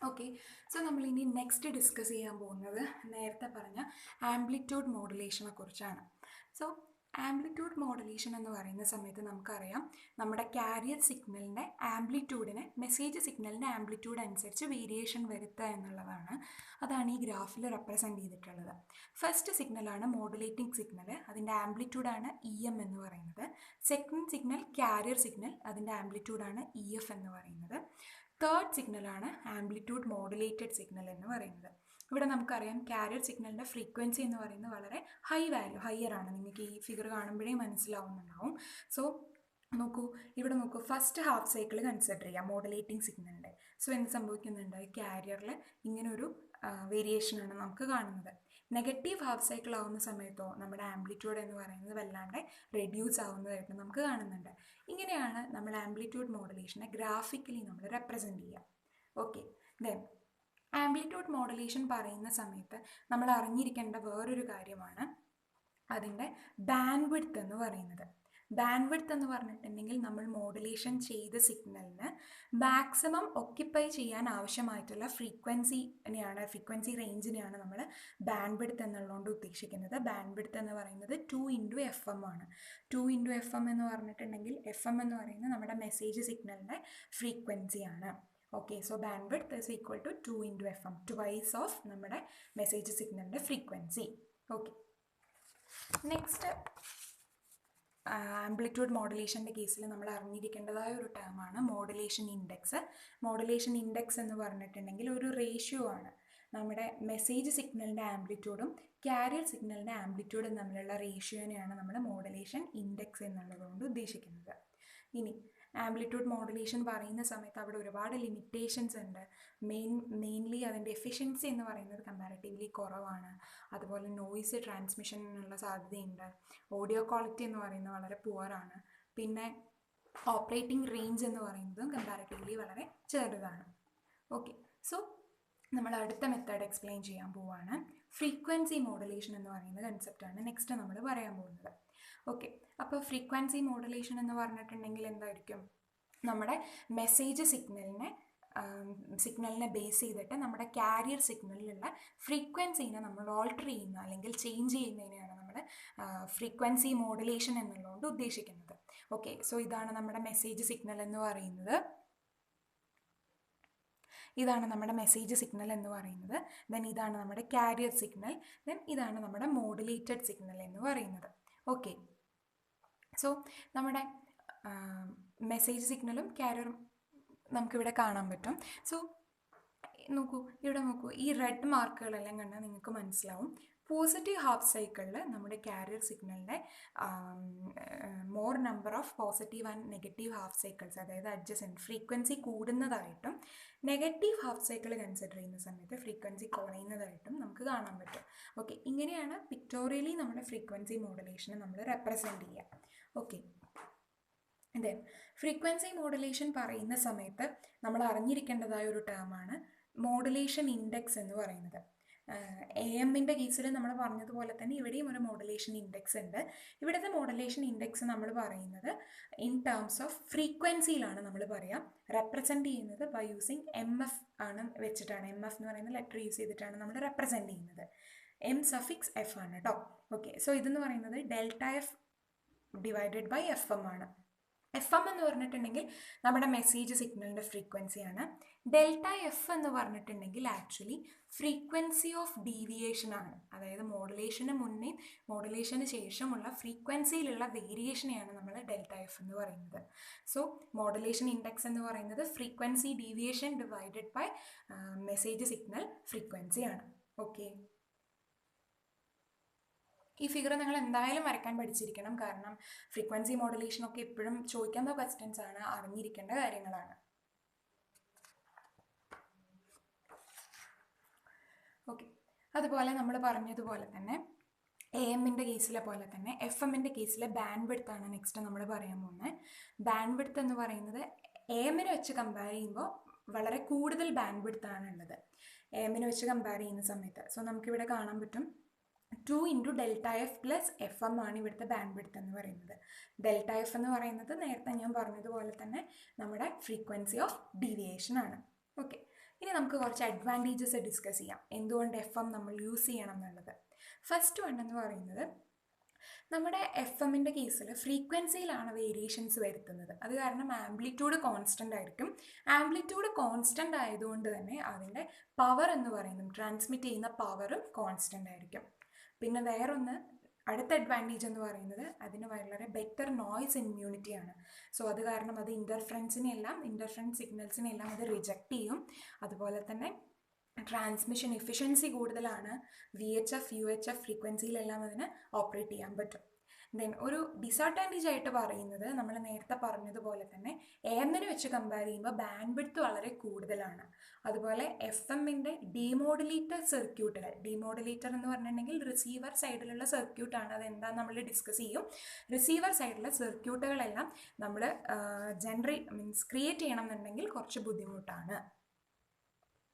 Okay, so നമ്മൾ ഇനി next discuss ചെയ്യാൻ പോകുന്നത് നേരത്തെ പറഞ്ഞ ആംപ്ലിറ്റ്യൂഡ് മോഡുലേഷനെ കുറിച്ചാണ്. സോ ആംപ്ലിറ്റ്യൂഡ് മോഡുലേഷൻ എന്ന് പറയുന്ന സമയത്ത് നമുക്കറിയാം നമ്മുടെ കാരിയർ സിഗ്നലിൻ്റെ ആംപ്ലിറ്റ്യൂഡിനെ മെസ്സേജ് സിഗ്നലിൻ്റെ ആംപ്ലിറ്റ്യൂഡ് അനുസരിച്ച് വേരിയേഷൻ വരുത്തുക എന്നുള്ളതാണ്. അതാണ് ഈ ഗ്രാഫിൽ റെപ്രസെൻറ്റ് ചെയ്തിട്ടുള്ളത്. ഫസ്റ്റ് സിഗ്നലാണ് മോഡുലേറ്റിംഗ് സിഗ്നൽ, അതിൻ്റെ ആംപ്ലിറ്റ്യൂഡാണ് EM എന്ന് പറയുന്നത്. സെക്കൻഡ് സിഗ്നൽ കാരിയർ സിഗ്നൽ, അതിൻ്റെ ആംപ്ലിറ്റ്യൂഡാണ് EF എന്ന് പറയുന്നത്. തേർഡ് സിഗ്നലാണ് ആംപ്ലിറ്റ്യൂഡ് മോഡുലേറ്റഡ് സിഗ്നൽ എന്ന് പറയുന്നത്. ഇവിടെ നമുക്കറിയാം കാരിയർ സിഗ്നലിൻ്റെ ഫ്രീക്വൻസി എന്ന് പറയുന്നത് വളരെ ഹയർ ആണ്. നിങ്ങൾക്ക് ഈ ഫിഗർ കാണുമ്പോഴേ മനസ്സിലാവുന്നുണ്ടാവും. സോ ഇവിടെ നോക്കൂ, ഫസ്റ്റ് ഹാഫ് സൈക്കിൾ കൺസിഡർ ചെയ്യാം മോഡുലേറ്റിംഗ് സിഗ്നലിൻ്റെ. സോ എന്ത് സംഭവിക്കുന്നുണ്ട്, കാരിയറിൽ ഇങ്ങനൊരു വേരിയേഷനാണ് നമുക്ക് കാണുന്നത്. നെഗറ്റീവ് ഹാഫ് സൈക്കിൾ ആവുന്ന സമയത്തോ നമ്മുടെ ആംപ്ലിറ്റ്യൂഡ് എന്ന് പറയുന്നത് വല്ലാണ്ട് റെഡ്യൂസ് ആവുന്നതായിട്ട് നമുക്ക് കാണുന്നുണ്ട്. ഇങ്ങനെയാണ് നമ്മൾ ആംപ്ലിറ്റ്യൂഡ് മോഡുലേഷനെ ഗ്രാഫിക്കലി നമ്മൾ റെപ്രസെൻറ്റ് ചെയ്യുക. ഓക്കെ, ദെൻ ആംപ്ലിറ്റ്യൂഡ് മോഡുലേഷൻ പറയുന്ന സമയത്ത് നമ്മൾ അറിഞ്ഞിരിക്കേണ്ട വേറൊരു കാര്യമാണ് അതിൻ്റെ ബാൻഡ്വിഡ്ത്ത് എന്ന് പറയുന്നത്. ബാൻഡ്വിഡ്ത്ത് എന്ന് പറഞ്ഞിട്ടുണ്ടെങ്കിൽ നമ്മൾ മോഡുലേഷൻ ചെയ്ത സിഗ്നലിന് മാക്സിമം ഒക്യുപ്പൈ ചെയ്യാൻ ആവശ്യമായിട്ടുള്ള ഫ്രീക്വൻസി റേഞ്ചിനെയാണ് നമ്മൾ ബാൻഡ്വിഡ്ത്ത് എന്നുള്ളതുകൊണ്ട് ഉദ്ദേശിക്കുന്നത്. ബാൻഡ്വിഡ്ത്ത് എന്ന് പറയുന്നത് 2x FM ആണ്. 2x FM എന്ന് പറഞ്ഞിട്ടുണ്ടെങ്കിൽ FM എന്ന് പറയുന്നത് നമ്മുടെ മെസ്സേജ് സിഗ്നലിൻ്റെ ഫ്രീക്വൻസിയാണ്. Okay, so bandwidth is equal to 2x FM, twice of നമ്മുടെ മെസ്സേജ് സിഗ്നലിൻ്റെ ഫ്രീക്വൻസി. ഓക്കെ, നെക്സ്റ്റ് ആംപ്ലിറ്റ്യൂഡ് മോഡുലേഷൻ്റെ കേസിൽ നമ്മൾ അറിഞ്ഞിരിക്കേണ്ടതായ ഒരു ടേമാണ് മോഡുലേഷൻ ഇൻഡെക്സ്. മോഡുലേഷൻ ഇൻഡെക്സ് എന്ന് പറഞ്ഞിട്ടുണ്ടെങ്കിൽ ഒരു റേഷ്യോ ആണ്. നമ്മുടെ മെസ്സേജ് സിഗ്നലിൻ്റെ ആംപ്ലിറ്റ്യൂഡും കാരിയർ സിഗ്നലിൻ്റെ ആംപ്ലിറ്റ്യൂഡും തമ്മിലുള്ള റേഷ്യോനെയാണ് നമ്മൾ മോഡുലേഷൻ ഇൻഡെക്സ് എന്നുള്ളതുകൊണ്ട് ഉദ്ദേശിക്കുന്നത്. ഇനി ആംപ്ലിറ്റ്യൂഡ് മോഡുലേഷൻ പറയുന്ന സമയത്ത് അവിടെ ഒരുപാട് ലിമിറ്റേഷൻസ് ഉണ്ട്. മെയിൻലി അതിൻ്റെ എഫിഷ്യൻസി എന്ന് പറയുന്നത് കമ്പാരിറ്റീവ്ലി കുറവാണ്. അതുപോലെ നോയ്സ് ട്രാൻസ്മിഷനുള്ള സാധ്യതയുണ്ട്. ഓഡിയോ ക്വാളിറ്റി എന്ന് പറയുന്നത് വളരെ പുവറാണ്. പിന്നെ ഓപ്പറേറ്റിംഗ് റേഞ്ച് എന്ന് പറയുന്നതും കമ്പാരിറ്റീവ്ലി വളരെ ചെറുതാണ്. ഓക്കെ, സോ നമ്മൾ അടുത്ത മെത്തേഡ് എക്സ്പ്ലെയിൻ ചെയ്യാൻ പോവുകയാണ്. ഫ്രീക്വൻസി മോഡുലേഷൻ എന്ന് പറയുന്ന കൺസെപ്റ്റാണ് നെക്സ്റ്റ് നമ്മൾ പറയാൻ പോകുന്നത്. ഓക്കെ, അപ്പോൾ ഫ്രീക്വൻസി മോഡുലേഷൻ എന്ന് പറഞ്ഞിട്ടുണ്ടെങ്കിൽ എന്തായിരിക്കും, നമ്മുടെ മെസ്സേജ് സിഗ്നലിനെ ബേസ് ചെയ്തിട്ട് നമ്മുടെ കാരിയർ സിഗ്നലിലുള്ള ഫ്രീക്വൻസീനെ നമ്മൾ ഓൾട്ടർ ചെയ്യുന്ന അല്ലെങ്കിൽ ചേഞ്ച് ചെയ്യുന്നതിനെയാണ് നമ്മൾ ഫ്രീക്വൻസി മോഡുലേഷൻ എന്നുള്ളതുകൊണ്ട് ഉദ്ദേശിക്കുന്നത്. ഓക്കെ, സോ ഇതാണ് നമ്മുടെ മെസ്സേജ് സിഗ്നൽ എന്ന് പറയുന്നത്. ദെൻ ഇതാണ് നമ്മുടെ കാരിയർ സിഗ്നൽ, ദെൻ ഇതാണ് നമ്മുടെ മോഡുലേറ്റഡ് സിഗ്നൽ എന്ന് പറയുന്നത്. ഓക്കെ, സോ നമ്മുടെ മെസ്സേജ് സിഗ്നലും കാരിയറും നമുക്കിവിടെ കാണാൻ പറ്റും. സോ ഇവിടെ നോക്കൂ, ഈ റെഡ് മാർക്കുകളെല്ലാം കണ്ടാൽ നിങ്ങൾക്ക് മനസ്സിലാവും. പോസിറ്റീവ് ഹാഫ് സൈക്കിളിൽ നമ്മുടെ കാരിയർ സിഗ്നലിൻ്റെ more number of positive and negative half cycles, അതായത് അഡ്ജസൻറ്റ് ഫ്രീക്വൻസി കൂടുന്നതായിട്ടും നെഗറ്റീവ് ഹാഫ് സൈക്കിൾ കൺസിഡർ ചെയ്യുന്ന സമയത്ത് ഫ്രീക്വൻസി കുറയുന്നതായിട്ടും നമുക്ക് കാണാൻ പറ്റും. ഓക്കെ, ഇങ്ങനെയാണ് പിക്ടോറിയലി നമ്മുടെ ഫ്രീക്വൻസി മോഡുലേഷനെ നമ്മൾ റെപ്രസെൻറ്റ് ചെയ്യുക. ഓക്കെ, ദെൻ ഫ്രീക്വൻസി മോഡുലേഷൻ പറയുന്ന സമയത്ത് നമ്മൾ അറിഞ്ഞിരിക്കേണ്ടതായ ഒരു ടേമാണ് മോഡുലേഷൻ ഇൻഡെക്സ് എന്ന് പറയുന്നത്. AM-ൻ്റെ കേസിൽ നമ്മൾ പറഞ്ഞതുപോലെ തന്നെ ഇവിടെയും ഒരു മോഡുലേഷൻ ഇൻഡെക്സ് ഉണ്ട്. ഇവിടുത്തെ മോഡുലേഷൻ ഇൻഡെക്സ് നമ്മൾ പറയുന്നത് ഇൻ ടേംസ് ഓഫ് ഫ്രീക്വൻസിയിലാണ് നമ്മൾ പറയുക. റെപ്രസെൻറ്റ് ചെയ്യുന്നത് ബൈ യൂസിങ് MF ആണ് വെച്ചിട്ടാണ്. MF എന്ന് പറയുന്ന ലെറ്റർ യൂസ് ചെയ്തിട്ടാണ് നമ്മൾ റെപ്രസെൻറ്റ് ചെയ്യുന്നത്. M_F ആണ് കേട്ടോ. ഓക്കെ, സോ ഇതെന്ന് പറയുന്നത് ΔF ഡിവൈഡഡ് ബൈ FM ആണ്. FM എന്ന് പറഞ്ഞിട്ടുണ്ടെങ്കിൽ നമ്മുടെ മെസ്സേജ് സിഗ്നലിൻ്റെ ഫ്രീക്വൻസിയാണ്. ΔF എന്ന് പറഞ്ഞിട്ടുണ്ടെങ്കിൽ ആക്ച്വലി ഫ്രീക്വൻസി ഓഫ് ഡീവിയേഷൻ ആണ്. അതായത് മോഡുലേഷന് മുന്നേ മോഡുലേഷന് ശേഷമുള്ള ഫ്രീക്വൻസിയിലുള്ള വേരിയേഷനെയാണ് നമ്മൾ ΔF എന്ന് പറയുന്നത്. സോ മോഡുലേഷൻ ഇൻഡെക്സ് എന്ന് പറയുന്നത് frequency deviation divided by message signal ഫ്രീക്വൻസിയാണ്. ഓക്കെ, ഈ ഫിഗർ നിങ്ങൾ എന്തായാലും വരയ്ക്കാൻ പഠിച്ചിരിക്കണം. കാരണം ഫ്രീക്വൻസി മോഡുലേഷനൊക്കെ എപ്പോഴും ചോദിക്കുന്ന ക്വസ്റ്റ്യൻസ് ആണ്, അറിഞ്ഞിരിക്കേണ്ട കാര്യങ്ങളാണ്. ഓക്കെ, അതുപോലെ നമ്മൾ പറഞ്ഞതുപോലെ തന്നെ AM-ൻ്റെ കേസിലെ പോലെ തന്നെ FM-ൻ്റെ കേസിലെ ബാൻഡ്വിഡ്ത്ത് ആണ് നെക്സ്റ്റ് നമ്മൾ പറയാൻ പോകുന്നത്. ബാൻഡ്വിഡ്ത്ത് എന്ന് പറയുന്നത് AM-നെ വെച്ച് കമ്പയർ ചെയ്യുമ്പോൾ വളരെ കൂടുതൽ ബാൻഡ്വിഡ്ത്ത് ആണ് ഉള്ളത് AM-നെ വെച്ച് കമ്പയർ ചെയ്യുന്ന സമയത്ത്. സോ നമുക്കിവിടെ കാണാൻ പറ്റും 2 × ΔF + FM ആണ് ഇവിടുത്തെ ബാൻഡ്വിഡ്ത്ത് എന്ന് പറയുന്നത്. ΔF എന്ന് പറയുന്നത് നേരത്തെ ഞാൻ പറഞ്ഞതുപോലെ തന്നെ നമ്മുടെ ഫ്രീക്വൻസി ഓഫ് ഡീവിയേഷൻ ആണ്. ഓക്കെ, ഇനി നമുക്ക് കുറച്ച് അഡ്വാൻറ്റേജസ് ഡിസ്കസ് ചെയ്യാം, എന്തുകൊണ്ട് FM നമ്മൾ യൂസ് ചെയ്യണം എന്നുള്ളത്. ഫസ്റ്റ് വൺ എന്ന് പറയുന്നത്, നമ്മുടെ FM കേസിൽ ഫ്രീക്വൻസിയിലാണ് വേരിയേഷൻസ് വരുത്തുന്നത്. അത് കാരണം ആംപ്ലിറ്റ്യൂഡ് കോൺസ്റ്റൻ്റ് ആയിരിക്കും. ആംപ്ലിറ്റ്യൂഡ് കോൺസ്റ്റൻ്റ് ആയതുകൊണ്ട് തന്നെ അതിൻ്റെ പവർ എന്ന് പറയുന്നത്, ട്രാൻസ്മിറ്റ് ചെയ്യുന്ന പവറും കോൺസ്റ്റൻ്റ് ആയിരിക്കും. പിന്നെ വേറൊന്ന്, അടുത്ത അഡ്വാൻറ്റേജ് എന്ന് പറയുന്നത് അതിന് വളരെ ബെറ്റർ നോയ്സ് ഇമ്മ്യൂണിറ്റിയാണ്. സോ അത് കാരണം അത് ഇൻ്റർഫറൻസ് സിഗ്നൽസിനെല്ലാം അത് റിജക്റ്റ് ചെയ്യും. അതുപോലെ തന്നെ ട്രാൻസ്മിഷൻ എഫിഷ്യൻസി കൂടുതലാണ്. VHF UHF ഫ്രീക്വൻസിയിലെല്ലാം അതിന് ഓപ്പറേറ്റ് ചെയ്യാൻ പറ്റും. ദെൻ ഒരു ഡിസഡ്വാൻറ്റേജ് ആയിട്ട് പറയുന്നത്, നമ്മൾ നേരത്തെ പറഞ്ഞതുപോലെ തന്നെ എയറിനെ വെച്ച് കമ്പയർ ചെയ്യുമ്പോൾ ബാൻഡ് വിഡ്ത്ത് വളരെ കൂടുതലാണ്. അതുപോലെ FM ഡിമോഡുലേറ്റർ സർക്യൂട്ടുകൾ, ഡിമോഡുലേറ്റർ എന്ന് പറഞ്ഞിട്ടുണ്ടെങ്കിൽ റിസീവർ സൈഡിലുള്ള സർക്യൂട്ടാണ്, അതെന്താണെന്ന് നമ്മൾ ഡിസ്കസ് ചെയ്യും. റിസീവർ സൈഡിലുള്ള സർക്യൂട്ടുകളെല്ലാം നമ്മൾ ക്രിയേറ്റ് ചെയ്യണം എന്നുണ്ടെങ്കിൽ കുറച്ച് ബുദ്ധിമുട്ടാണ്.